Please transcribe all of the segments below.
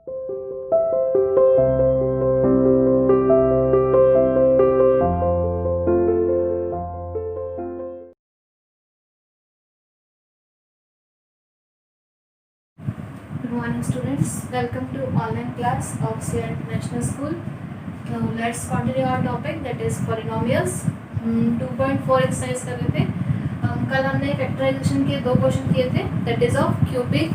Good morning students, welcome to online class of Sierra International School. Now let's continue our topic, that is polynomials. 2.4 exercise कर रहे थे. कल हमने factorisation के 2 question किए थे, that is of cubic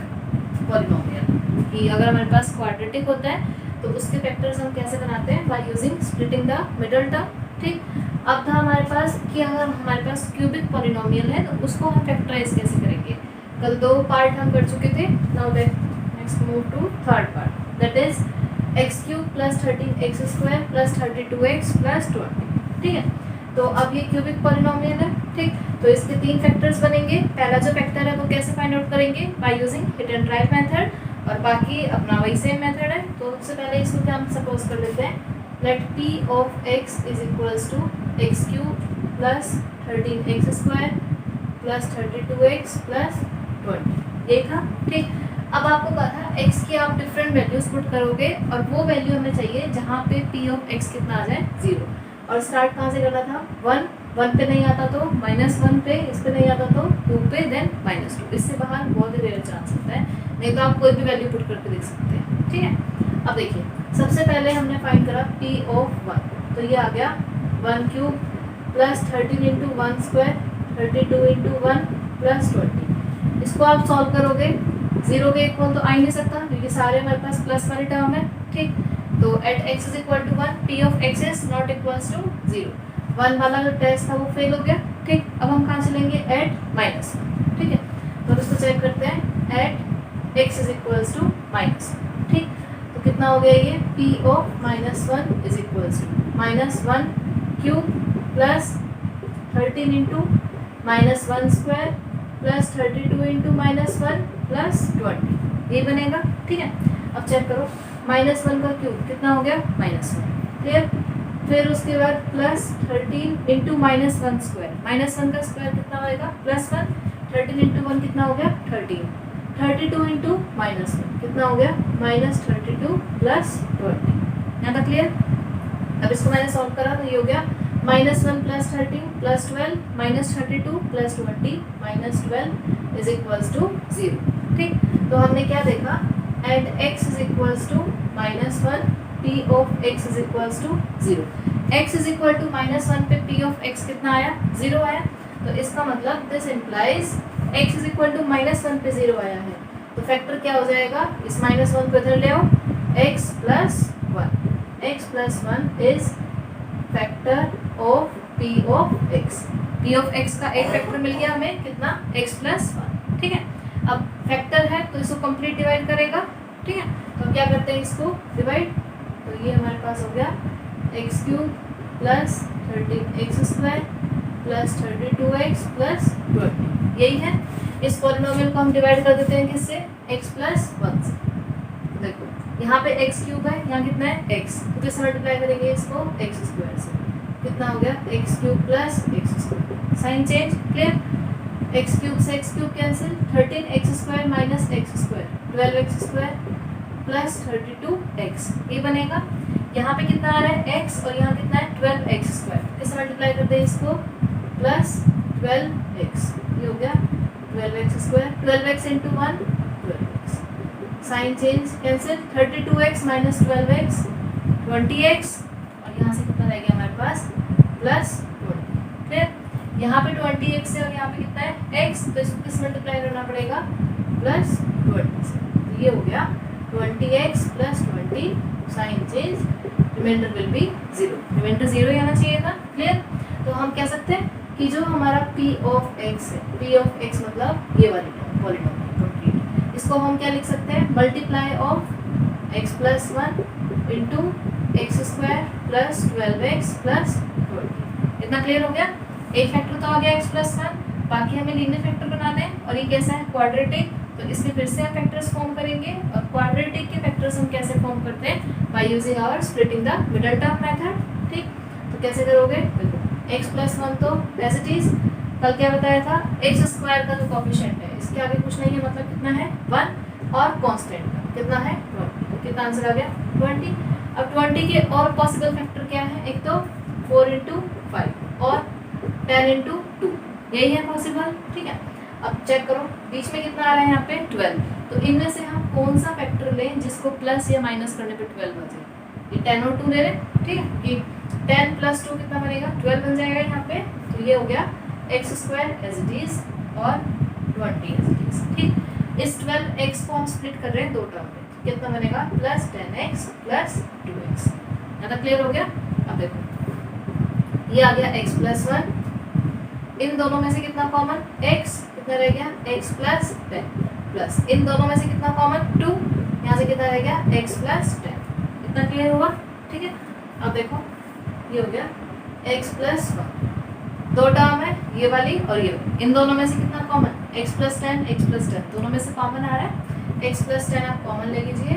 polynomial, कि अगर हमारे पास क्वाड्रेटिक होता है तो उसके फैक्टर्स हम कैसे बनाते हैं, by using splitting the middle term. ठीक, अब था हमारे पास कि अगर हमारे पास क्यूबिक पॉलिनोमियल है तो उसको हम फैक्टराइज कैसे करेंगे. कल 2 पार्ट हम कर चुके थे. Now let's move to third part, that is x cube plus 13x square plus 32x plus 20. ठीक है, तो अब ये क्यूबिक पॉलिनोमियल है. ठीक, तो इसके 3 फैक्टर्स बनेंगे. पहला जो फैक्टर है वो कैसे फाइंड आउट करेंगे, by using hit and try method, और बाकी अपना वही सेम मेथड है. तो सबसे पहले इसको क्या हम सपोज कर लेते हैं, let p of x is equals to x cube plus 13x square plus 32x plus 20. ये था. ठीक, अब आपको पता है x की आप डिफरेंट वैल्यूज पुट करोगे और वो वैल्यू हमें चाहिए जहाँ पे p ऑफ x कितना आ जाए 0. और स्टार्ट कहाँ से करना था, 1 पे नहीं आता तो -1 पे, इस पे नहीं आता तो 2 पे, देन -2. इससे बाहर बहुत ही रेयर चांस होता है, नहीं तो आप कोई भी वैल्यू पुट करके देख सकते हैं. ठीक है, अब देखिए सबसे पहले हमने फाइंड करा p ऑफ 1, तो ये आ गया 1 cube plus 13 into 1 square 32 into 1 plus 20. इसको आप सॉल्व करोगे, 0 के इक्वल तो आ ही नहीं सकता क्योंकि सारे हमारे पास प्लस वाले टर्म है. ठीक, तो at x is equal to 1 p of x is not equals to 0. 1 वाला जो टेस्ट था वो फेल हो गया. ठीक, अब हम कहाँ चलेंगे, एट -1. ठीक है, तो इसको चेक करते हैं, at x is equals to -1. ठीक, तो कितना हो गया ये, p of -1 is equals to -1 cube plus 13 into -1 square plus 32 into -1 plus 20. ये बनेगा. ठीक है, अब चेक करो, -1 का क्यूब कितना हो गया, -1. क्लियर. फिर उसके बाद प्लस 13 इंटू -1 स्क्वायर, -1 का स्क्वायर कितना होएगा, +1. 13 इंटू 1 कितना हो गया, 13. 32 इंटू -1 कितना हो गया, -32 प्लस 20. यहाँ तक क्लियर. अब इसको मैंने सॉल्व करा तो ये हो गया -1 plus 13 plus 12 -32 plus 20 -12 is equals to 0. ठीक, तो हमने क्या देखा, at x is equals to -1 p of x is equals to 0. x is equal to -1 पे p ऑफ x कितना आया, 0 आया. तो इसका मतलब this implies x is equal to -1 पे 0 आया है. तो फैक्टर क्या हो जाएगा, इस -1 को इधर ले आओ, x plus 1. x plus 1 is factor of p of x. p of x का एक फैक्टर मिल गया हमें, कितना, x प्लस 1. ठीक है, अब फैक्टर है तो इसको कंप्लीट डिवाइड करेगा. ठीक है, तो क्या करते हैं, इसको डिवाइड, तो ये हमारे पास हो गया x cube plus 13x square plus 32x plus 20. यही है. इस पॉलिनोमियल को हम डिवाइड कर देते हैं किससे, x प्लस 1 से. देखो यहाँ पे x क्यूब है, यहाँ कितना है x, तो किससे मल्टीप्लाई करेंगे इसको, x स्क्वायर से. कितना हो गया, x cube plus x square. Sign change. Clear. x cube से x cube cancel, 13x square minus x square 12x square plus 32x. ये बनेगा. यहाँ पे कितना आ रहा है x और यहाँ कितना है 12x स्क्वायर. किससे मल्टीप्लाई करते हैं इसको, प्लस 12x. ये हो गया 12x square, 12x into 1 12x. Sign change cancel, 32x minus 12x 20x, और यहाँ से कितना रह गया हमारे पास, प्लस 20. फिर यहाँ पे 20x है और यहाँ पे कितना है x, तो इसको किस मल्टीप्लाई करना पड़ेगा, प्लस 20 से. तो ये हो गया 20x plus 20. Sign change, reminder will be 0. Reminder 0 ही आना चाहिए था. क्लियर. तो हम कह सकते हैं कि जो हमारा p ऑफ x है, p ऑफ x मतलब ये वाली पॉलिनोमियल कंप्लीट, इसको हम क्या लिख सकते हैं, multiply of x plus 1 into x square plus 12x plus 20. इतना क्लियर हो गया. एक फैक्टर तो आ गया x प्लस 1, बाकी हमें लीनियर फैक्टर बनाना है, और ये कैसा है, क्वाड्रेटिक. तो इसके फिर से हम फैक्टर्स फॉर्म करेंगे, और क्वाड्रेटिक के फैक्टर्स हम कैसे फॉर्म करते हैं, by using our splitting the middle term method. ठीक, तो कैसे करोगे, देखो x प्लस 1 तो एज इट इज, कल क्या बताया था, एक्स स्क्वायर का जो कॉफिशिएंट है इसके आगे कुछ नहीं है, मतलब कितना है 1, और कांस्टेंट का कितना है 1. तो कितना आंसर आ गया 20। अब 20 के और पॉसिबल फैक्टर क्या है, एक तो 4 इंटू 5 और 10 इंटू 2, यही है पॉसिबल। ठीक है, अब चेक करो बीच में कितना आ रहा है यहाँ पे 12, तो इनमें से हम कौन सा फैक्टर लें जिसको प्लस या माइनस करने पे 12 बन जाए। ये 10 और 2 ले लें, ठीक है, कि 10 प्लस 2 कितना बनेगा 12 बन जाएगा यहाँ पे। तो ये हो गया x square as it is और 20 एज इट इज। ठीक, इस 12x को हम स्प्लिट कर रहे हैं दो टर्म में, कितना बनेगा प्लस 10x प्लस 2x। ज़्यादा क्लियर हो गया। अब देखो ये आ गया x प्लस 1, इन दोनों में से कितना कॉमन x, कितना रह गया x प्लस 10, प्लस इन दोनों में से कितना कॉमन 2, यहाँ से कितना रह गया x प्लस 10। कितना क्लियर हुआ। ठीक है, अब देखो ये हो गया x प्लस 1, दो टर्म है ये वाली और ये वाली, इन दोनों में से कितना कॉमन x प्लस 10 दोनों में से कॉमन आ रहा है। x प्लस 10 आप कॉमन ले लीजिए,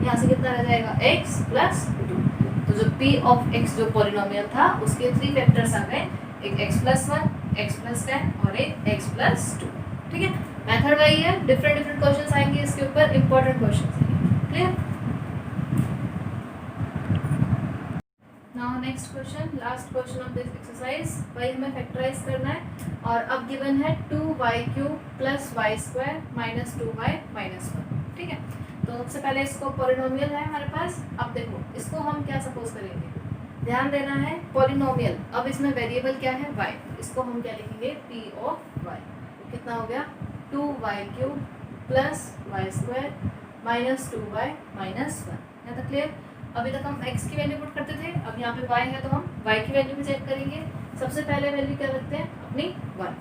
यहाँ से कितना रह जाएगा x प्लस 2। तो जो p ऑफ x जो पॉलिनोमियल था उसके 3 फैक्टर्स आ गए, एक x प्लस 1, x प्लस 10 और एक x प्लस 2। ठीक है, मेथड वही है, डिफरेंट क्वेश्चंस आएंगे इसके ऊपर, इंपॉर्टेंट क्वेश्चंस आएंगे। Clear. Now next question, last question of this exercise. भाई हमें फैक्टराइज करना है और अब गिवन है 2y³ plus y square minus 2y minus 1। ठीक है, तो सबसे पहले इसको पॉलिनोमियल है हमारे पास। अब देखो इसको हम क्या सपोज करेंगे, ध्यान देना है पॉलिनोमियल। अब इसमें वेरिएबल क्या है y, इसको हम क्या लिखेंगे p ऑफ y। कितना हो गया 2y³ plus y square minus 2y minus 1। यहाँ तक क्लियर। अभी तक हम x की वैल्यू पुट करते थे, अब यहाँ पे y है तो हम y की वैल्यू भी चेक करेंगे। सबसे पहले वैल्यू क्या रखते हैं अपनी 1,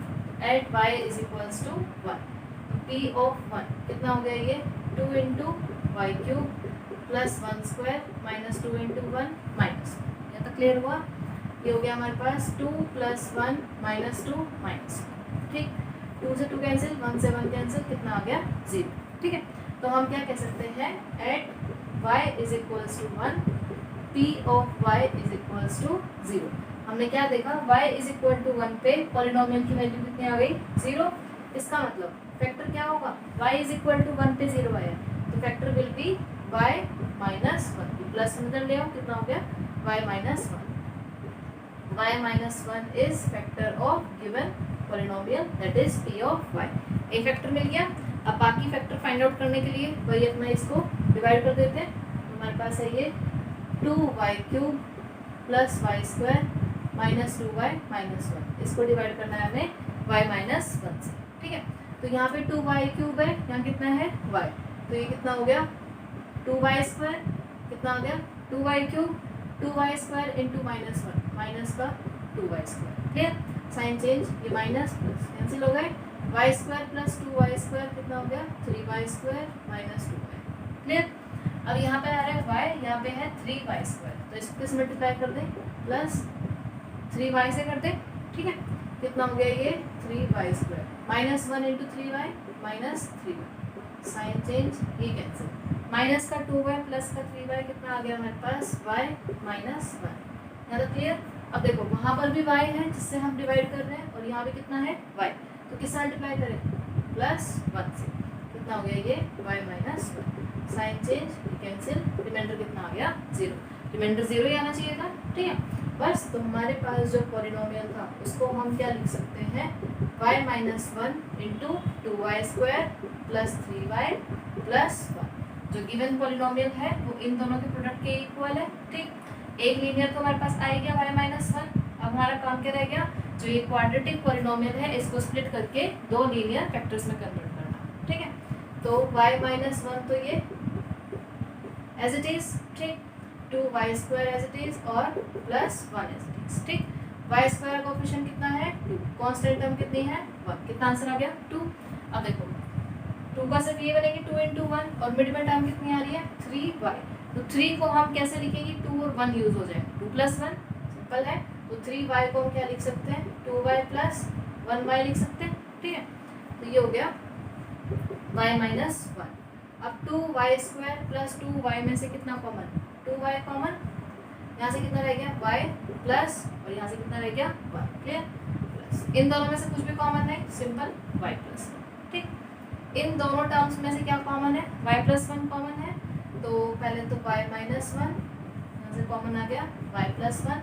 at y is equals to 1। p of 1 कितना हो गया ये 2 into y³ plus 1 square minus 2 into 1 minus 1। यहाँ तक क्लियर हुआ। ये हो गया हमारे पास 2 प्लस 1 माइनस 2 माइनस 1। ठीक, 2 से 2 कैंसिल, 1 से 1 कैंसिल, कितना आ गया 0। ठीक है, तो हम क्या कह सकते हैं at y is equals to 1, p of y is equals to 0। हमने क्या देखा y इज इक्वल टू 1 पे पॉलिनोमियल की वैल्यू कितनी आ गई 0। इसका मतलब फैक्टर क्या होगा, y इज इक्वल टू 1 पे 0 आया तो factor will be y minus 1। Plus अंदर ले आओ, कितना हो गया y minus 1। y minus 1 is factor of given polynomial that is p of y। एक फैक्टर मिल गया। अब बाकी फैक्टर फाइंड आउट करने के लिए वही अपना इसको डिवाइड कर देते हैं। हमारे पास है ये 2y³ plus y square minus 2y minus 1। इसको डिवाइड करना है हमें y माइनस 1 से। ठीक है, तो यहाँ पे 2y³ है, यहाँ कितना है y, तो ये कितना हो गया 2y स्क्वायर, कितना हो गया 2y³, 2y square into minus 1 minus का 2y square. Clear, sign change, ये माइनस प्लस कैंसिल हो गए। y square plus 2y square कितना हो गया 3y square minus 2y। Clear. अब यहाँ पे आ रहा है y, यहाँ पे है 3y स्क्वायर, तो इसको किस मल्टीप्लाई कर दें प्लस 3y से कर दें। ठीक है, कितना हो गया ये 3y square minus 1 into 3y minus 3y, sign change, ये कैंसिल, माइनस का 2y प्लस का 3y, कितना आ गया हमारे पास y माइनस 1। यहाँ तक क्लियर। अब देखो वहाँ पर भी y है जिससे हम डिवाइड कर रहे हैं और यहाँ पे कितना है y, तो किस मल्टीप्लाई करें प्लस 1 से, कितना हो गया ये y minus 1, sign change, cancel, reminder कितना आ गया 0। रिमाइंडर 0 ही आना चाहिए था। ठीक है, बस तो हमारे पास जो पॉलिनोमियल था उसको हम क्या लिख सकते हैं y minus 1 into 2y square plus 3y plus 1। जो गिवन पॉलिनोमियल है वो इन दोनों के प्रोडक्ट के इक्वल है। ठीक, एक लीनियर तो हमारे पास आ गया y माइनस 1। अब हमारा काम क्या रह गया, जो ये क्वाड्रेटिक पॉलिनोमियल है इसको स्प्लिट करके दो लीनियर फैक्टर्स में कन्वर्ट करना। ठीक है, तो y माइनस 1 तो ये एज इट इज, ठीक, 2y square as it is और प्लस 1 एज इट इज। ठीक, y स्क्वायर का कोफिशिएंट कितना है 2, कांस्टेंट टर्म कितनी है 1, कितना आंसर आ गया 2। अब देखो 2 का सिर्फ ये बनेगी 2 इंटू 1 और मिड में टर्म कितनी आ रही है 3y, तो 3 को हम कैसे लिखेंगे 2 और 1 यूज हो जाएगा 2 प्लस 1, सिंपल है। तो 3y को हम क्या लिख सकते हैं 2y प्लस 1y लिख सकते हैं। ठीक है, तो ये हो गया y माइनस 1। अब 2y स्क्वायर प्लस 2y में से कितना कॉमन 2y कॉमन, यहाँ से कितना रह गया y प्लस और यहाँ से कितना रह गया 1। क्लियर, प्लस इन दोनों में से कुछ भी कॉमन है सिंपल y प्लस 1। ठीक, इन दोनों टर्म्स में से क्या कॉमन है y प्लस 1 कॉमन है, तो पहले तो y माइनस वन, यहाँ से कॉमन आ गया y प्लस वन,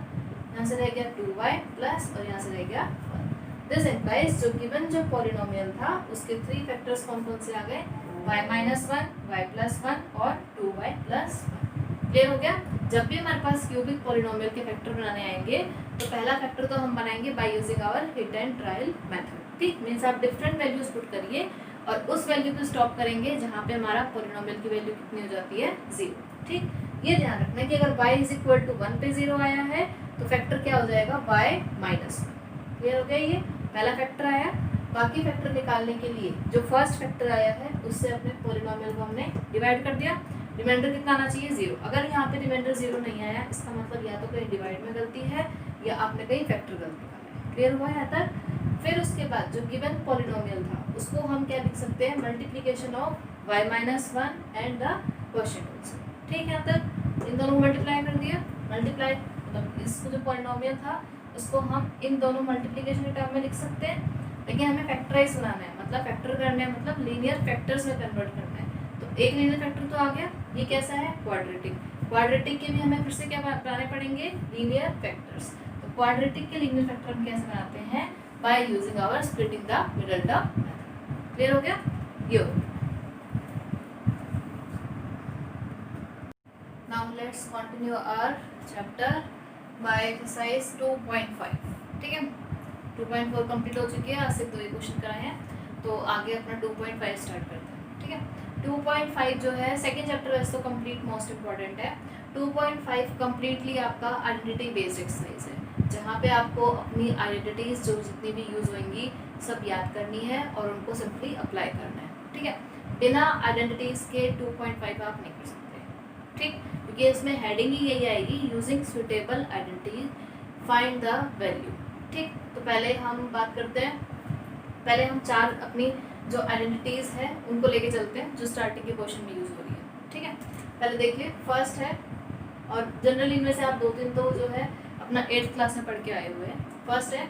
यहाँ से रह गया 2y प्लस और यहाँ से रह गया 1। दिस इम्प्लाइज जो गिवन जो पॉलिनोमियल था उसके 3 फैक्टर्स कौन कौन से आ गए, y minus one, y plus one और 2y प्लस वन। क्लियर हो गया। जब भी हमारे पास क्यूबिक पॉलिनोमियल के फैक्टर बनाने आएंगे तो पहला फैक्टर तो हम बनाएंगे by using our hit and trial method. ठीक, मीन्स आप डिफरेंट वैल्यूज पुट करिए और उस वैल्यू पे स्टॉप करेंगे जहाँ पे हमारा पॉलिनोमियल की वैल्यू कितनी हो जाती है, 0। ठीक, ये ध्यान रखना कि अगर y इज इक्वल टू 1 पे 0 आया है तो फैक्टर क्या हो जाएगा, y माइनस वन। क्लियर हो गया। ये पहला फैक्टर आया। बाकी फैक्टर निकालने के लिए जो फर्स्ट फैक्टर आया है उससे अपने पॉलिनोमियल को हमने डिवाइड कर दिया। रिमाइंडर कितना आना चाहिए, 0। अगर यहाँ पे रिमाइंडर 0 नहीं आया इसका मतलब या तो कहीं डिवाइड में गलती है या आपने कहीं फैक्टर गलती निकाला है। क्लियर हुआ है तक। फिर उसके बाद जो गिवन पॉलिनोमियल था उसको हम क्या लिख सकते हैं, multiplication of y minus one and the quotient also. ठीक है, यहाँ तक इन दोनों को मल्टीप्लाई कर दिया। मल्टीप्लाई मतलब इसको जो पॉलिनोमियल था उसको हम इन दोनों मल्टीप्लिकेशन के टर्म में लिख सकते हैं, लेकिन हमें फैक्टराइज बनाना है, मतलब फैक्टर करना है, मतलब लीनियर फैक्टर्स में कन्वर्ट करना है। तो एक लीनियर फैक्टर तो आ गया, ये कैसा है, क्वाड्रेटिक। क्वाड्रेटिक के भी हमें फिर से क्या बनाने पड़ेंगे, लीनियर फैक्टर्स। तो क्वाड्रेटिक के लीनियर फैक्टर हम कैसे बनाते हैं, by using our splitting the middle term method. Clear हो गया। Yo now let's continue our chapter by exercise 2.5। ठीक है, 2.4 कंप्लीट हो चुकी है, आज से 2 क्वेश्चन कराए हैं, तो आगे अपना 2.5 स्टार्ट करते हैं। ठीक है, 2.5 जो है सेकेंड चैप्टर वैसे तो कंप्लीट मोस्ट इम्पॉर्टेंट है। 2.5 कम्प्लीटली आपका आइडेंटिटी बेस्ड एक्सरसाइज है, जहाँ पे आपको अपनी आइडेंटिटीज जो जितनी भी यूज होंगी सब याद करनी है और उनको सिंपली अप्लाई करना है। ठीक है, बिना आइडेंटिटीज के 2.5 आप नहीं कर सकते। ठीक, क्योंकि इसमें हेडिंग ही यही आएगी, using suitable identities find the value. ठीक, तो पहले हम बात करते हैं, पहले हम 4 अपनी जो आइडेंटिटीज है उनको लेके चलते हैं जो स्टार्टिंग के क्वेश्चन में यूज हो रही है। ठीक है, पहले देखिए फर्स्ट है, और जनरली इनमें से आप 2-3 तो जो है अपना 8th क्लास में पढ़ के आए हुए हैं। फर्स्ट है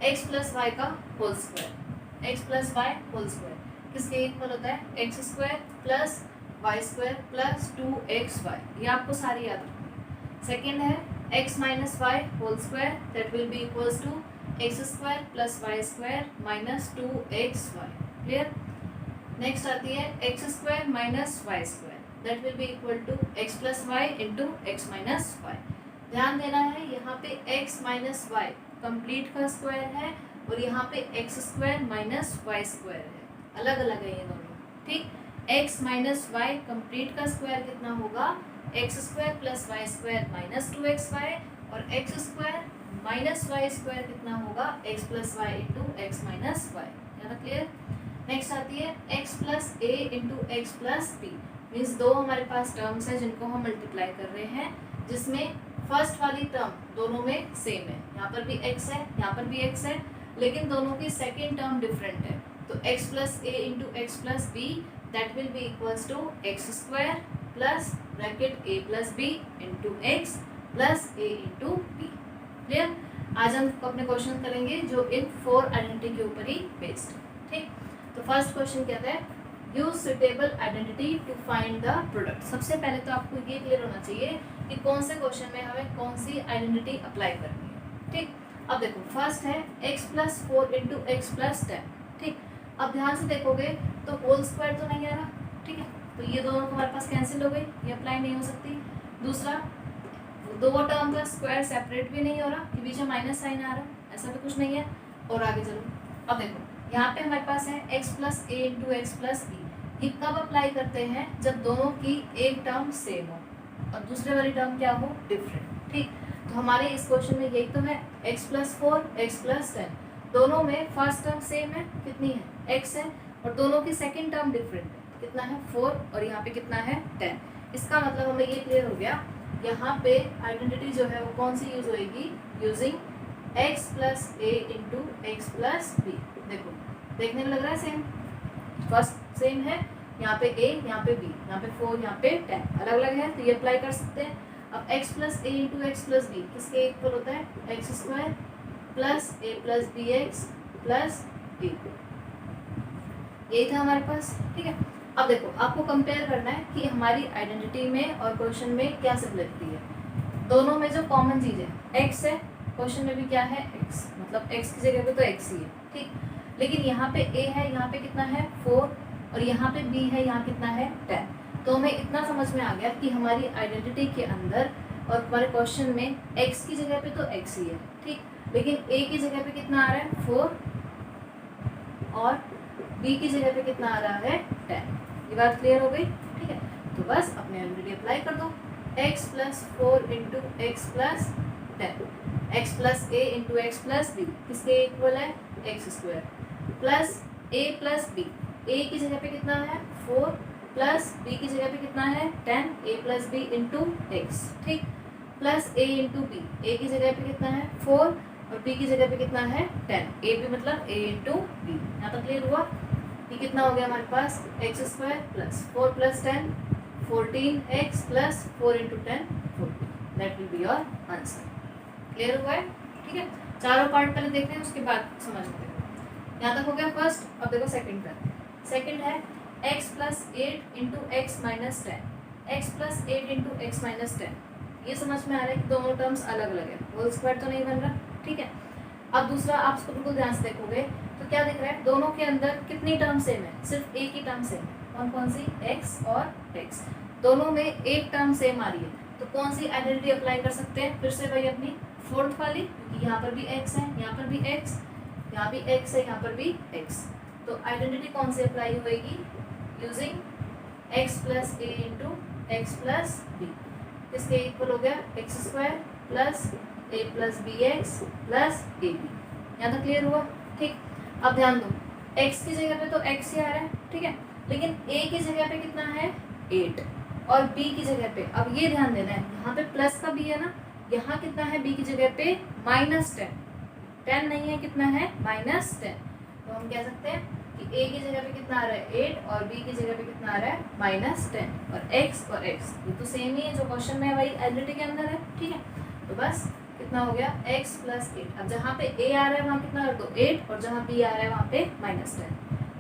x प्लस वाई का whole square. x plus y whole square किसके इक्वल होता है, x square plus y square plus 2xy। ये आपको सारी याद रखनी। सेकेंड है x minus y whole square, that will be equals to x square plus y square minus 2xy। Clear. Next आती है x square minus y square, that will be equal to x plus y into x minus Y. ध्यान देना है यहाँ पे x minus y complete का square है और यहाँ पे x square minus y square है, अलग अलग है ये दोनों। ठीक, x माइनस वाई कंप्लीट का स्क्वायर कितना होगा, x square plus y square minus 2xy, और x square minus y square कितना होगा, x plus y into x minus y. है ना क्लियर। नेक्स्ट आती है x प्लस ए into x plus B. Means 2 हमारे पास टर्म्स हैं जिनको हम मल्टीप्लाई कर रहे हैं, जिसमें फर्स्ट वाली टर्म दोनों में सेम है, यहाँ पर भी x है, यहाँ पर भी x है, लेकिन दोनों की सेकेंड टर्म डिफरेंट है। तो x plus A into x plus b that will be equals to x square plus bracket a plus b into x plus A into b. Clear. आज हम अपने क्वेश्चन करेंगे जो इन 4 आइडेंटिटी के ऊपर ही based है। ठीक, तो फर्स्ट क्वेश्चन कहता है use suitable identity to find the product. सबसे पहले तो आपको ये क्लियर होना चाहिए कि कौन से क्वेश्चन में हमें कौन सी आइडेंटिटी अप्लाई करनी है। ठीक, अब देखो फर्स्ट है x plus 4 into x plus 10। ठीक, अब ध्यान से देखोगे तो होल स्क्वायर तो नहीं आ रहा। ठीक है, तो ये दोनों हमारे पास कैंसिल हो गई, ये अप्लाई नहीं हो सकती। दूसरा, 2 टर्म का स्क्वायर सेपरेट भी नहीं हो रहा कि बीच में माइनस साइन आ रहा, ऐसा भी कुछ नहीं है। और आगे चलो, अब देखो यहाँ पे हमारे पास है x प्लस ए इंटू एक्स प्लस बी। ये कब अप्लाई करते हैं, जब दोनों की एक टर्म सेम हो और दूसरे वाली टर्म क्या हो, डिफरेंट। ठीक, तो हमारे इस क्वेश्चन में यही तो है, x प्लस 4 एक्स प्लस 10, दोनों में फर्स्ट टर्म सेम है, कितनी है, x है, और दोनों की सेकेंड टर्म डिफरेंट है, कितना है 4, और यहाँ पे कितना है 10। इसका मतलब हमें ये क्लियर हो गया, यहाँ पे आइडेंटिटी जो है वो कौन सी यूज होएगी, यूजिंग x प्लस ए इंटू एक्स प्लस बी। देखो देखने में लग रहा है सेम, फर्स्ट सेम है, यहाँ पे a, यहाँ पे b, यहाँ पे 4, यहाँ पे 10, अलग अलग है, तो ये अप्लाई कर सकते हैं। अब x प्लस ए इंटू एक्स प्लस बी किसके इक्वल होता है, एक्स स्क्वायर प्लस ए plus B x plus B. यही था हमारे पास। ठीक है, अब देखो आपको कंपेयर करना है कि हमारी आइडेंटिटी में और क्वेश्चन में क्या सिमिलरिटी है। दोनों में जो कॉमन चीज़ है x है, क्वेश्चन में भी क्या है x, मतलब x की जगह पे तो x ही है, ठीक। लेकिन यहाँ पे a है, यहाँ पे कितना है 4, और यहाँ पे b है, यहाँ कितना है 10। तो हमें इतना समझ में आ गया कि हमारी आइडेंटिटी के अंदर और हमारे क्वेश्चन में x की जगह पे तो x ही है, ठीक। लेकिन a की जगह पे कितना आ रहा है 4 और b की जगह पे कितना आ रहा है 10। ये बात क्लियर हो गई, ठीक है। तो बस अपने आइडेंटिटी अप्लाई कर दो, x plus 4 into x plus 10, x plus a into x plus b किसके इक्वल है x square, plus a plus b, a की जगह पे कितना है 4 प्लस b की जगह पे कितना है 10, a plus b into X, ठीक, plus a into b, a की जगह पे कितना है 4 और b की जगह पे कितना है 10, a b मतलब a इंटू b। यहाँ तक क्लियर हुआ। ये कितना हो गया हमारे पास X square plus 4 plus 10 14x plus 4 into 10 14, that will be your answer. Clear हुआ है, ठीक है। चारों पार्ट पहले देख रहे हैं, उसके बाद समझ में। यहाँ तक हो गया फर्स्ट। अब देखो सेकंड पर, सेकंड है x plus 8 into x minus 10, x plus 8 into x minus 10। ये समझ में आ रहा है कि दोनों टर्म्स अलग अलग है, होल स्क्वायर तो नहीं बन रहा, ठीक है। अब दूसरा आप इसको बिल्कुल ध्यान से देखोगे तो क्या दिख रहा है, दोनों के अंदर कितनी टर्म सेम है, सिर्फ एक ही टर्म सेम है। कौन कौन सी, x और x, दोनों में एक टर्म सेम आ रही है। तो कौन सी आइडेंटिटी अप्लाई कर सकते हैं, फिर से भाई अपनी फोर्थ वाली, क्योंकि यहाँ पर भी x है, यहाँ पर भी x, यहाँ भी x है, यहाँ पर भी x। तो आइडेंटिटी कौन सी अप्लाई होगी, यूजिंग x प्लस ए इंटू एक्स प्लस बी, इसके इक्वल हो गया x square plus a plus B x plus a b. यहाँ तक क्लियर हुआ, ठीक। अब ध्यान दो, x की जगह पे तो x ही आ रहा है, ठीक है, लेकिन a की जगह पे कितना है 8 और b की जगह पे, अब ये ध्यान देना है, यहाँ पे प्लस का b है ना, यहाँ कितना है b की जगह पे माइनस 10 नहीं है, कितना है माइनस 10। तो हम कह सकते हैं कि a की जगह पे कितना आ रहा है 8 और b की जगह पे कितना आ रहा है माइनस 10, और x ये तो सेम ही है जो क्वेश्चन में वही आइडेंटिटी के अंदर है, ठीक है। तो बस कितना हो गया x प्लस 8, अब जहाँ पे a आ रहा है वहाँ कितना रख दो 8, और जहाँ b आ रहा है वहाँ पे minus 10।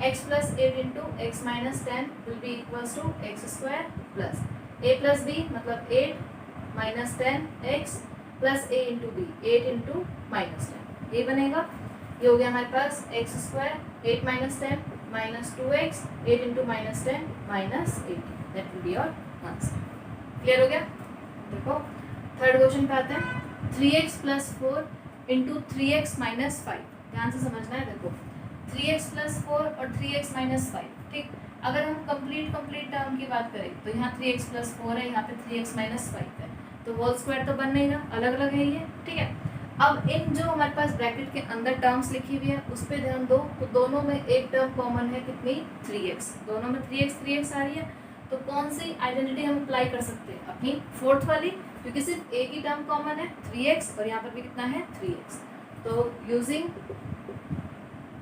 x plus 8 into x minus 10 will be equals to x square plus a plus b मतलब 8 minus 10x plus a into B 8 into minus 10, ये बनेगा। ये हो गया हमारे पास X square 8 minus 10 minus 2x 8 into minus 10 minus 80, that will be your answer. Clear हो गया। देखो थर्ड क्वेश्चन पे आते हैं, 3x plus 4 into 3x minus 5। ध्यान से समझना है, देखो 3x प्लस 4 और 3x माइनस 5, ठीक। अगर हम कंप्लीट टर्म की बात करें तो यहाँ 3x प्लस 4 है, यहाँ पे 3x माइनस 5 है, तो होल स्क्वायर तो बन नहीं रहा, अलग अलग है ये, ठीक है। अब इन जो हमारे पास ब्रैकेट के अंदर टर्म्स लिखी हुई है उस पर ध्यान दो, तो दोनों में एक टर्म कॉमन है, कितनी 3x, दोनों में 3x आ रही है। तो कौन सी आइडेंटिटी हम अप्लाई कर सकते हैं, अपनी फोर्थ वाली, क्योंकि सिर्फ एक ही टर्म कॉमन है 3x और यहाँ पर भी कितना है 3x। तो यूजिंग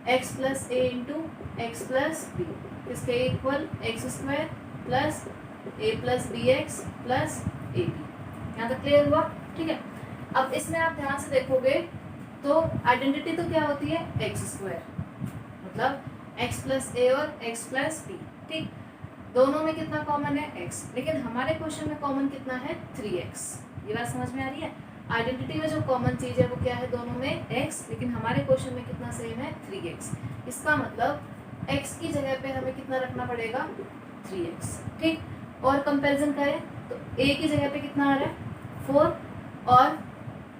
x प्लस ए इंटू एक्स प्लस बी, इसके equal x square plus A plus B x plus a b. यहाँ तक क्लियर हुआ, ठीक है। अब इसमें आप ध्यान से देखोगे तो आइडेंटिटी तो क्या होती है एक्स स्क्वायर, मतलब x प्लस ए और x प्लस बी, ठीक। दोनों में कितना कॉमन है x, लेकिन हमारे क्वेश्चन में कॉमन कितना है 3x। ये बात समझ में आ रही है। आइडेंटिटी में जो कॉमन चीज़ है वो क्या है, दोनों में x, लेकिन हमारे क्वेश्चन में कितना सेम है 3x। इसका मतलब x की जगह पे हमें कितना रखना पड़ेगा 3x, ठीक। और कंपैरिजन करें तो a की जगह पे कितना आ रहा है 4 और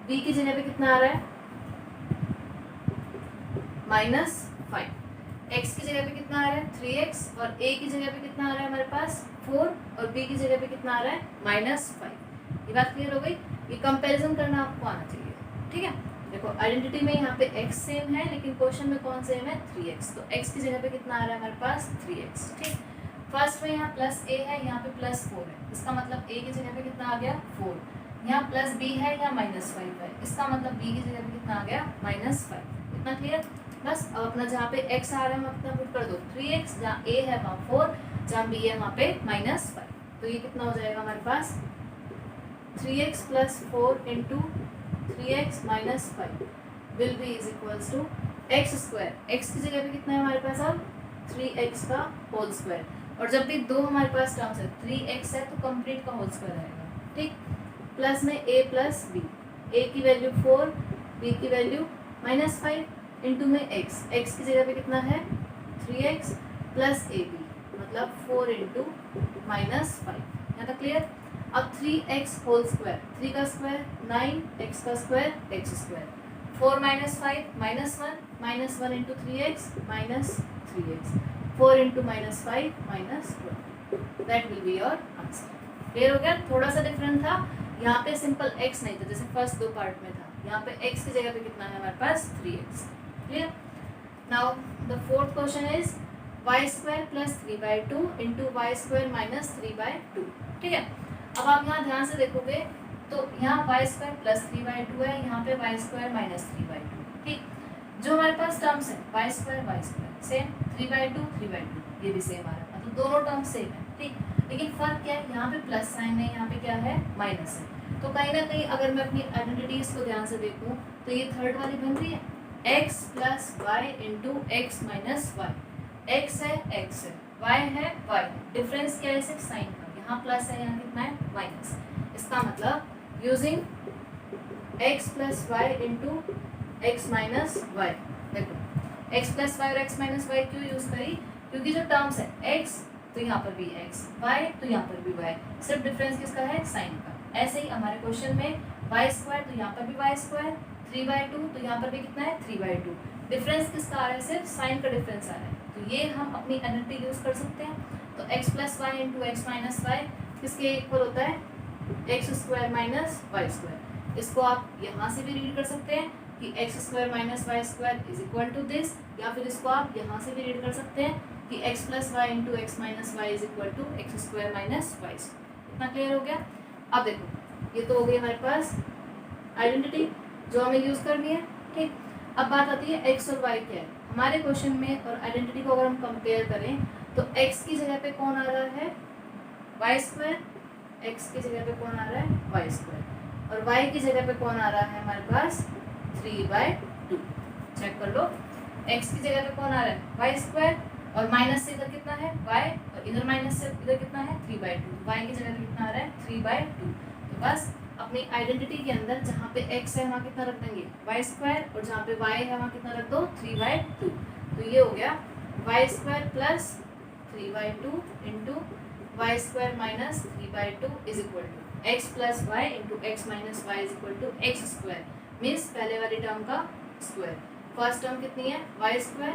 b की जगह पे कितना आ रहा है -5। x की जगह पे कितना आ रहा है 3x और a की जगह पे कितना आ रहा है हमारे पास 4 और b की जगह पे कितना आ रहा है -5। ये बात क्लियर हो गई। ये कंपैरिजन करना आपको आना चाहिए, ठीक है। देखो आइडेंटिटी में यहाँ पे x सेम है, लेकिन क्वेश्चन में कौन सेम है 3x। तो x की जगह पे कितना आ रहा है हमारे पास 3x, ठीक। फर्स्ट में यहाँ प्लस a है, यहाँ पे +4 है, इसका मतलब a की जगह पे कितना आ गया 4। यहाँ प्लस b है, यहाँ -5 है, इसका मतलब b की जगह पे कितना आ गया -5। इतना क्लियर। बस अब अपना जहाँ पे x आ रहा है वहाँ कितना पुट कर दो 3x, जहाँ a है वहाँ 4, जहाँ b है वहाँ पे -5। तो ये कितना हो जाएगा हमारे पास 3x plus 4 into 3x minus 5 will be is equals to x square. X की जगह पे कितना है हमारे पास अब 3x का होल स्क्वायर। और जब भी दो हमारे पास टर्म्स है 3x है तो कंप्लीट का होल स्क्वायर आएगा, ठीक। प्लस में a प्लस बी, a की वैल्यू 4, b की वैल्यू -5 इंटू में x की जगह पे कितना है 3x प्लस ए बी, मतलब 4 इंटू -5। यहाँ तक क्लियर। अब 3x होल स्क्वायर, 3 का स्क्वायर 9, x का square x square, 4 -5 -1 -1 into 3x -3x, 4 into -5 -12, that will be your answer. Clear हो गया। थोड़ा सा डिफरेंट था, यहाँ पे सिंपल x नहीं था जैसे फर्स्ट दो पार्ट में था, यहाँ पे x की जगह पे कितना है हमारे पास 3x। Clear. Now the fourth question is y² plus 3/2 into y² minus 3/2, ठीक है। अब आप यहाँ ध्यान से देखोगे तो यहाँ y² प्लस 3/2 है, यहाँ पे y² माइनस 3/2, ठीक। जो हमारे पास टर्म्स है y² सेम, 3/2 3/2 ये भी सेम आ रहा है, मतलब दोनों टर्म्स सेम है, ठीक। लेकिन फर्क क्या है, यहाँ पे प्लस साइन है, यहाँ पे क्या है माइनस है। तो कहीं ना कहीं अगर मैं अपनी आइडेंटिटीज को ध्यान से देखूँ तो ये थर्ड वाली बन रही है x plus y into x minus y. X है x है, y है y है, डिफरेंस क्या है सिर्फ साइन का, यहाँ प्लस है यहाँ कितना है माइनस। इसका मतलब using x plus y into x minus y, देखो x प्लस वाई और एक्स माइनस वाई क्यों यूज करी, क्योंकि जो टर्म्स है x तो यहाँ पर भी x, y तो यहाँ पर भी y, सिर्फ डिफरेंस किसका है साइन का। ऐसे ही हमारे क्वेश्चन में y² तो यहाँ पर भी y², 3/2 तो यहाँ पर भी कितना है 3/2, डिफरेंस किसका आ रहा है सिर्फ साइन का डिफरेंस आ रहा है। तो ये हम अपनी आइडेंटिटी यूज कर सकते हैं। तो x plus y into x minus y किसके इक्वल होता है x² माइनस y²। इसको आप यहाँ से भी रीड कर सकते हैं कि x² minus y² is equal to this, या फिर इसको आप यहाँ से भी रीड कर सकते हैं कि x plus y into x minus y is equal to x² minus y²। इतना क्लियर हो गया। अब देखो ये तो हो गई हमारे पास आइडेंटिटी जो हमें यूज करनी है, ठीक। अब बात आती है x और y क्या है हमारे क्वेश्चन में, और आइडेंटिटी को अगर हम कंपेयर करें तो x की जगह पे कौन आ रहा है y², x की जगह पे कौन आ रहा है y², और y की जगह पे कौन आ रहा है हमारे पास 3/2। चेक कर लो, x की जगह पे कौन आ रहा है y², और माइनस से इधर कितना है y, और इधर माइनस से इधर कितना है 3/2, y की जगह पे कितना आ रहा है 3/2। तो बस अपनी आइडेंटिटी के अंदर जहाँ पे x है वहाँ कितना रख देंगे y², और जहाँ पे y है वहाँ कितना रख दो 3/2। तो ये हो गया y² plus 3/2 into y² minus 3/2 is equal to x plus y into x minus y is equal to x², means पहले वाली टर्म का स्क्वायर। फर्स्ट टर्म कितनी है y²,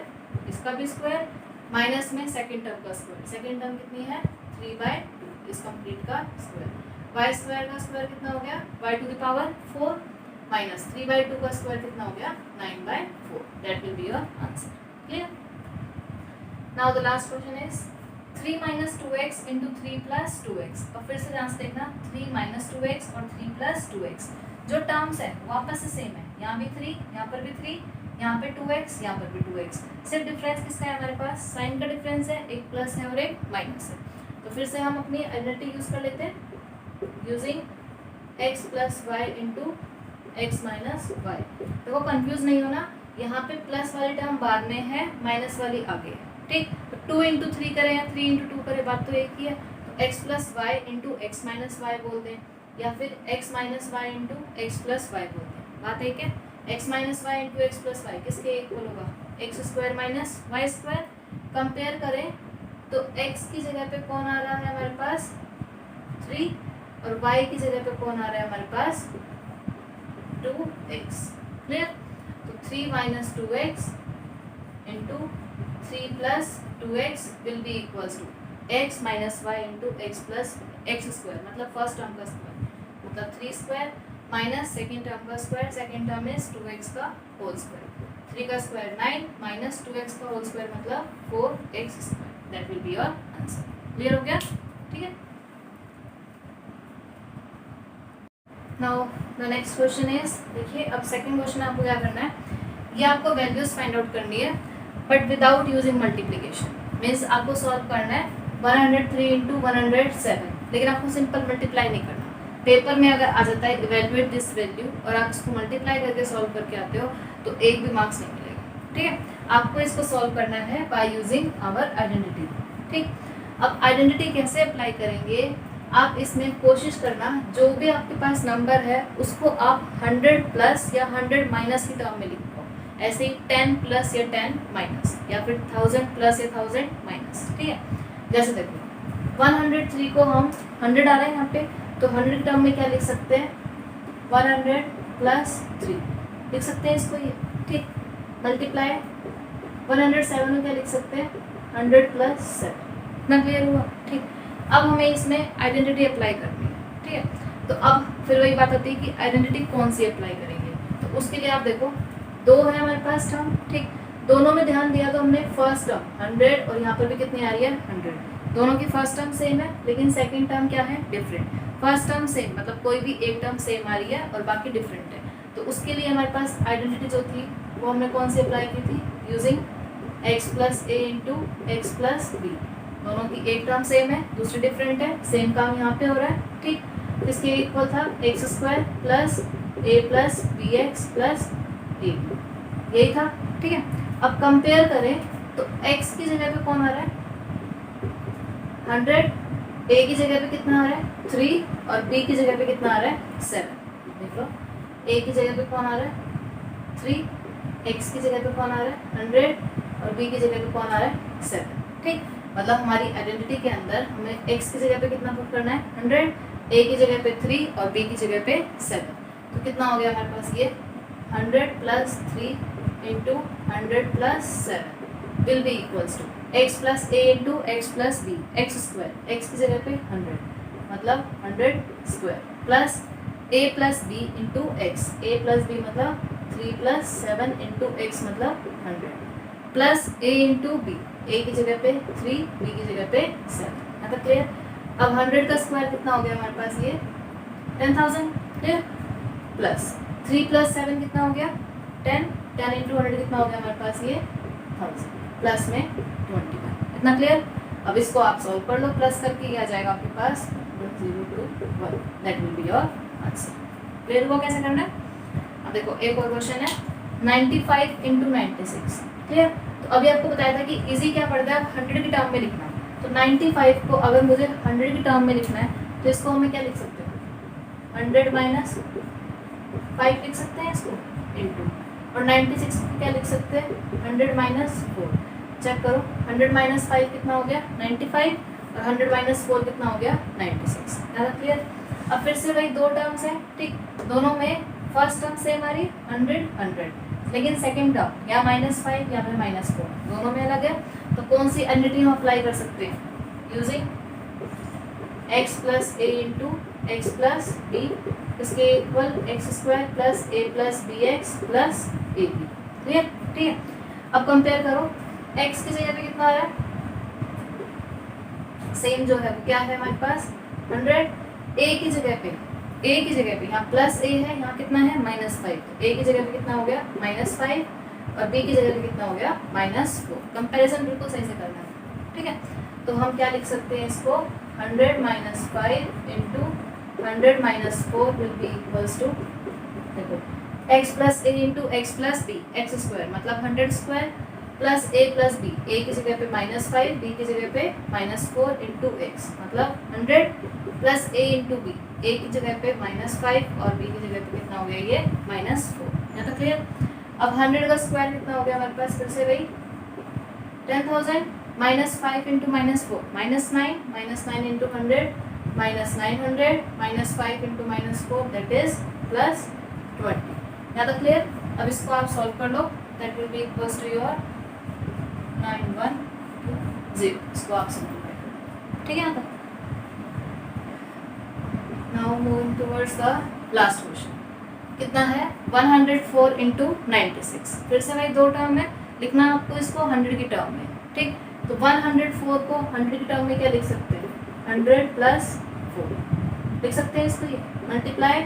इसका भी स्क्वायर, माइनस में सेकेंड टर्म का स्क्वायर, सेकेंड टर्म कितनी है 3/2 इस कंप्लीट का स्क्वायर। y² का स्क्वायर कितना हो गया y to the power 4 minus 3/2 का स्क्वायर कितना हो गया 9/4, that will be your answer. Clear. Now the last question is 3 minus 2x into 3 plus 2x। अब फिर से ध्यान से देखना 3 minus 2x और 3 प्लस 2x जो टर्म्स है वापस से सेम है, यहाँ भी 3, यहाँ पर भी 3, यहाँ पे 2x, यहाँ पर भी 2x, सिर्फ डिफरेंस किसका है हमारे पास साइन का डिफरेंस है, एक प्लस है और एक माइनस है। तो फिर से हम अपनी आइडेंटिटी यूज कर लेते हैं using x plus y into x minus y. देखो कंफ्यूज नहीं होना, यहाँ पे प्लस वाली टर्म बाद में है, माइनस वाली आगे है, ठीक। तो 2 इंटू 3 करें या 3 इंटू 2 करें, बात तो एक ही है। तो x plus y into x minus y बोल दें, या फिर x minus y into x plus y बोल दें, बात एक है। x minus y into x plus y किसके इक्वल होगा x² माइनस y²। कंपेयर करें तो x की जगह पे कौन आ रहा है हमारे पास 3, और y की जगह पे कौन आ रहा है हमारे पास 2x। क्लियर। तो 3 minus 2x into 3 plus 2x will be equals to x minus y into x plus x², मतलब फर्स्ट टर्म का स्क्वायर, मतलब 3² माइनस सेकेंड टर्म का square, second term is 2x का होल स्क्वायर, 3 का square 9 minus 2x का whole square मतलब 4x², that will be your answer. Clear हो गया, ठीक है। Now the next question is, देखिए अब सेकंड क्वेश्चन आपको क्या करना है, ये आपको वैल्यूज फाइंड आउट करनी है but without using multiplication, means आपको सॉल्व करना है 103 इंटू 107, लेकिन आपको सिंपल मल्टीप्लाई नहीं करना। पेपर में अगर आ जाता है इवेल्युएट दिस वैल्यू और आप इसको मल्टीप्लाई करके सॉल्व करके आते हो तो एक भी मार्क्स नहीं मिलेगा, ठीक है। आपको इसको सॉल्व करना है बाय यूजिंग आवर आइडेंटिटी, ठीक। अब आइडेंटिटी कैसे अप्लाई करेंगे, आप इसमें कोशिश करना जो भी आपके पास नंबर है उसको आप 100 प्लस या 100 माइनस की टर्म में लिखो, ऐसे ही 10 प्लस या 10 माइनस, या फिर 1000 प्लस या 1000 माइनस, ठीक है। जैसे देखो 103 को हम 100 आ रहा है यहाँ पे, तो 100 की टर्म में क्या लिख सकते हैं, 100 प्लस 3 लिख सकते हैं इसको, ये ठीक। मल्टीप्लाई 107 में क्या लिख सकते हैं, 100 प्लस 7, इतना क्लियर हुआ, ठीक। अब हमें इसमें आइडेंटिटी अप्लाई करनी है, ठीक है। तो अब फिर वही बात आती है कि आइडेंटिटी कौन सी अप्लाई करेंगे, तो उसके लिए आप देखो दो है हमारे पास टर्म, ठीक। दोनों में ध्यान दिया तो हमने फर्स्ट टर्म 100 और यहाँ पर भी कितनी आ रही है 100, दोनों की फर्स्ट टर्म सेम है लेकिन सेकंड टर्म क्या है, डिफरेंट। फर्स्ट टर्म सेम मतलब कोई भी एक टर्म सेम आ रही है और बाकी डिफरेंट है, तो उसके लिए हमारे पास आइडेंटिटी जो थी वो हमने कौन सी अप्लाई की थी, यूजिंग x प्लस ए इंटू एक्स प्लस बी। दोनों की एक टर्म सेम है दूसरी डिफरेंट है, सेम काम यहाँ पे हो रहा है, ठीक। इसके इक्वल था एक्स स्क्वायर प्लस ए प्लस बी एक्स प्लस ए, यही था, ठीक है। अब कंपेयर करें तो x की जगह पे कौन आ रहा है 100, a की जगह पे कितना आ रहा है 3 और b की जगह पे कितना आ रहा है 7। देख लो a की जगह पे कौन आ रहा है 3, x की जगह पे कौन आ रहा है 100 और b की जगह पे कौन आ रहा है 7, ठीक। मतलब हमारी आइडेंटिटी के अंदर हमें x की जगह पे कितना पुट करना है 100, a की जगह पे 3 और b की जगह पे 7, तो कितना हो गया हमारे पास ये 100 plus 3 into 100 plus 7 will be equals to x plus A into x plus B, x square, x की जगह पे 100 मतलब 100 square plus a plus b into x, a plus b मतलब 3 प्लस 7 इंटू एक्स मतलब 100 प्लस a इंटू बी, ए की जगह पे 3 b की जगह पे 7, यहाँ तक क्लियर। अब 100 का स्क्वायर कितना हो गया हमारे पास ये 10,000, क्लियर। प्लस 3 प्लस 7 कितना हो गया 10, 10 इंटू 100 कितना हो गया हमारे पास ये 1000 प्लस में 21, इतना क्लियर। अब इसको आप सॉल्व कर लो, प्लस करके ये आ जाएगा आपके पास 0 to 1, that will be your answer. Clear हुआ कैसे करना है। अब देखो एक और क्वेश्चन है 95 इंटू 96, क्लियर। तो अभी आपको बताया था कि इजी क्या पड़ता है 100 की टर्म में लिखना, तो 95 को अगर मुझे 100 की टर्म में लिखना है तो इसको हमें क्या लिख सकते हैं 100 माइनस 5 लिख सकते हैं इसको इंटू, और 96 को क्या लिख सकते हैं 100 माइनस 4। चेक करो 100 माइनस 5 कितना हो गया 95 और 100 माइनस 4 कितना हो गया 96, ज़्यादा क्लियर। अब फिर से वही दो टर्म्स हैं, ठीक। दोनों में फर्स्ट टर्म सेम आ रही 100 100, लेकिन सेकंड टर्म या -5 या फिर -4 दोनों में अलग है, तो कौन सी आइडेंटिटी हम अप्लाई कर सकते हैं यूजिंग x प्लस ए इंटू एक्स प्लस बी, इसके equal x square plus A plus B x plus a b, clear, ठीक है। अब कंपेयर करो x की जगह पे कितना आ रहा है सेम जो है वो क्या है हमारे पास 100, a की जगह पे यहाँ प्लस a है, यहाँ कितना है -5, तो a की जगह पे कितना हो गया -5 और b की जगह पे कितना हो गया -4। कंपैरिजन बिल्कुल सही से करना है, ठीक है। तो हम क्या लिख सकते हैं इसको 100 minus 5 into 100 minus 4 will be equals to, देखो x प्लस ए into x plus B, x square मतलब 100 स्क्वायर प्लस ए प्लस बी, ए की जगह पे -5 बी की जगह पे -4 इंटू एक्स मतलब 100 प्लस ए इंटू बी, ए की जगह पे -5 और बी की जगह पे कितना हो गया ये -4, यहाँ तक क्लियर। अब 100 का स्क्वायर कितना हो गया हमारे पास फिर से वही 10,000 -5 into -4 -9 into 100 -900 -5 into -4 that is +20, यहाँ तक क्लियर। अब इसको आप सॉल्व कर लो, that will be equals to your 9120, इसको आप सिंप्लीफाई करो, ठीक है। यहाँ तक now moving towards the last question, कितना है 104 इंटू 96, फिर से वही दो टर्म है, लिखना आपको इसको 100 की टर्म में, ठीक। तो 104 को 100 की टर्म में क्या लिख सकते हैं 100 प्लस 4 लिख सकते हैं इसको, ये मल्टीप्लाई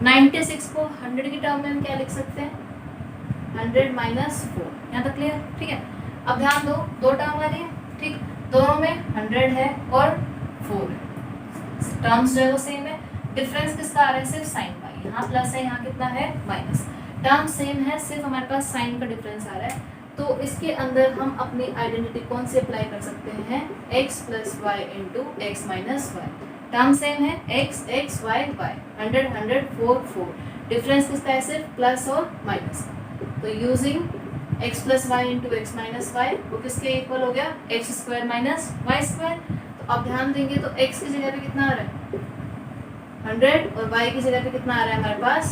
96 को 100 की टर्म में हम क्या लिख सकते हैं 100 माइनस 4, यहाँ तक क्लियर, ठीक है। अब ध्यान दो दो टर्म आ रही है, ठीक, दोनों में 100 है और 4 है, टर्म्स जो है वो सेम है, डिफरेंस किसका आ रहा है सिर्फ साइन का, यहाँ प्लस है यहाँ कितना है माइनस, टर्म सेम है सिर्फ हमारे पास साइन का डिफरेंस आ रहा है, तो इसके अंदर हम अपनी आइडेंटिटी कौन सी अप्लाई कर सकते हैं, x plus y into x minus y. Term same है, x y y, 100 100 4 4, डिफरेंस किसका है, सिर्फ प्लस और माइनस का। तो using x plus y into x minus y वो किसके इक्वल हो गया, x square minus y square. तो अब ध्यान देंगे तो x की जगह पे कितना आ रहा है 100 और y की जगह पे कितना आ रहा है हमारे पास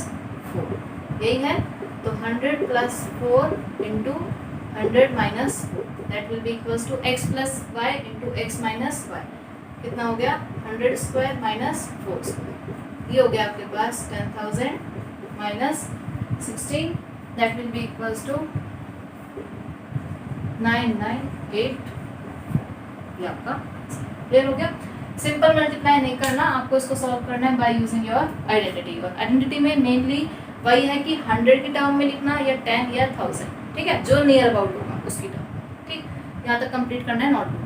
4, यही है। तो 100 plus 4 into 100 minus 4 that will be equals to x plus y into x minus y. कितना हो गया 100 स्क्वायर माइनस 4 स्क्वायर, ये हो गया आपके पास 10,000 minus 16 that will be equals to 998। ये आपका क्लियर हो गया। सिंपल मल्टीप्लाई नहीं करना, आपको इसको सॉल्व करना है बाय यूजिंग योर आइडेंटिटी। और आइडेंटिटी में मेनली वही है कि 100 की टर्म में लिखना या 10 या 1000, ठीक है, जो नियर अबाउट होगा उसकी टर्म। ठीक, यहाँ तक कंप्लीट करना है नोटबुक।